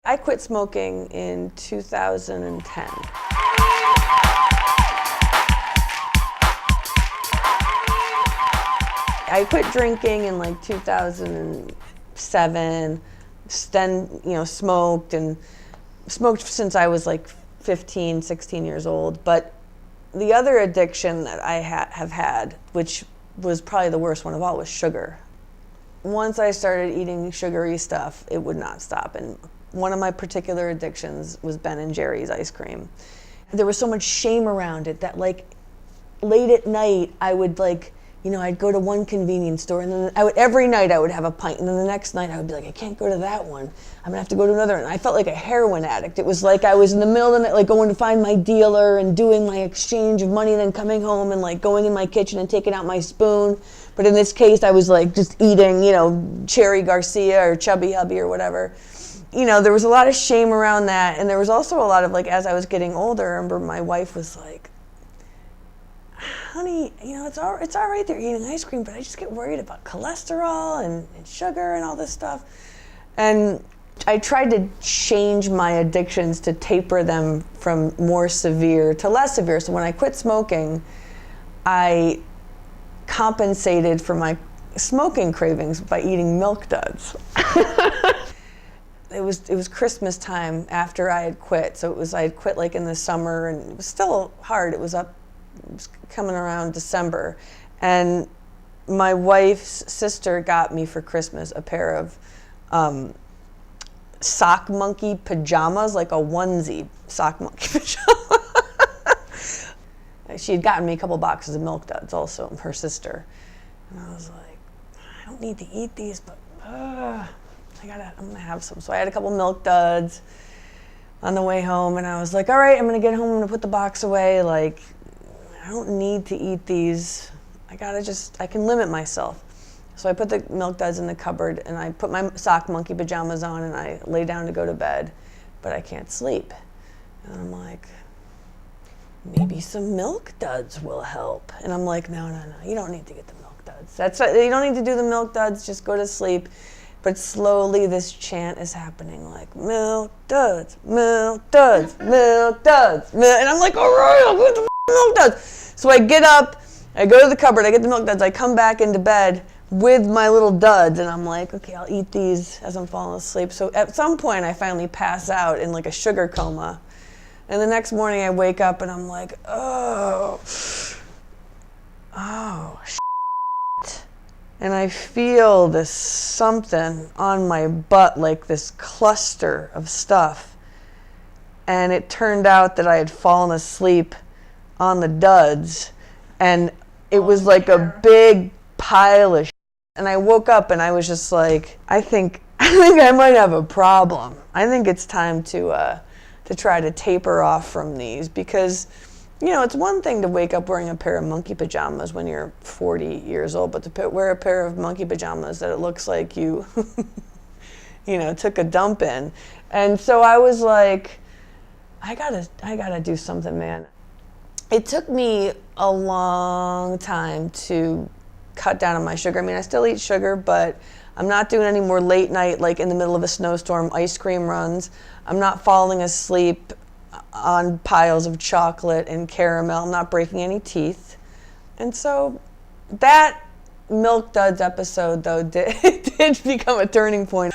I quit smoking in 2010. I quit drinking in like 2007, then, smoked since I was like 15, 16 years old. But the other addiction that I have had, which was probably the worst one of all, was sugar. Once I started eating sugary stuff, it would not stop. And one of my particular addictions was Ben & Jerry's ice cream. There was so much shame around it that like late at night I would I'd go to one convenience store and then every night I would have a pint, and then the next night I would be like, I can't go to that one. I'm gonna have to go to another. And I felt like a heroin addict. It was like I was in the middle of the night, like going to find my dealer and doing my exchange of money, then coming home and like going in my kitchen and taking out my spoon. But in this case, I was like just eating, Cherry Garcia or Chubby Hubby or whatever. There was a lot of shame around that. And there was also a lot of as I was getting older, I remember my wife was like, honey, it's all right they're eating ice cream, but I just get worried about cholesterol and sugar and all this stuff. And I tried to change my addictions to taper them from more severe to less severe. So when I quit smoking, I compensated for my smoking cravings by eating Milk Duds. It was Christmas time after I had quit. So I had quit like in the summer, and it was still hard. It was coming around December, and my wife's sister got me for Christmas a pair of sock monkey pajamas, like a onesie sock monkey pajama. She had gotten me a couple boxes of Milk Duds also, her sister, and I was like, I don't need to eat these, but I'm gonna have some. So I had a couple Milk Duds on the way home, and I was like, all right, I'm gonna get home, I'm gonna put the box away, like I don't need to eat these. I can limit myself. So I put the Milk Duds in the cupboard, and I put my sock monkey pajamas on, and I lay down to go to bed, but I can't sleep. And I'm like, maybe some Milk Duds will help. And I'm like, no, you don't need to get the Milk Duds. You don't need to do the Milk Duds, just go to sleep. But slowly this chant is happening, like, Milk Duds, Milk Duds, Milk Duds, and I'm like, all right, I'll get the Milk Duds. So I get up, I go to the cupboard, I get the Milk Duds, I come back into bed with my little duds, and I'm like, okay, I'll eat these as I'm falling asleep. So at some point I finally pass out in like a sugar coma. And the next morning I wake up and I'm like, oh shit. And I feel this something on my butt, like this cluster of stuff. And it turned out that I had fallen asleep on the duds, and it was like a big pile of shit. And I woke up and I was just like, I think I might have a problem. I think it's time to try to taper off from these, because it's one thing to wake up wearing a pair of monkey pajamas when you're 40 years old, but to wear a pair of monkey pajamas that it looks like you took a dump in. And so I was like, I gotta do something, man. It took me a long time to cut down on my sugar. I mean, I still eat sugar, but I'm not doing any more late night, like in the middle of a snowstorm, ice cream runs. I'm not falling asleep on piles of chocolate and caramel. I'm not breaking any teeth. And so that Milk Duds episode, though, did become a turning point.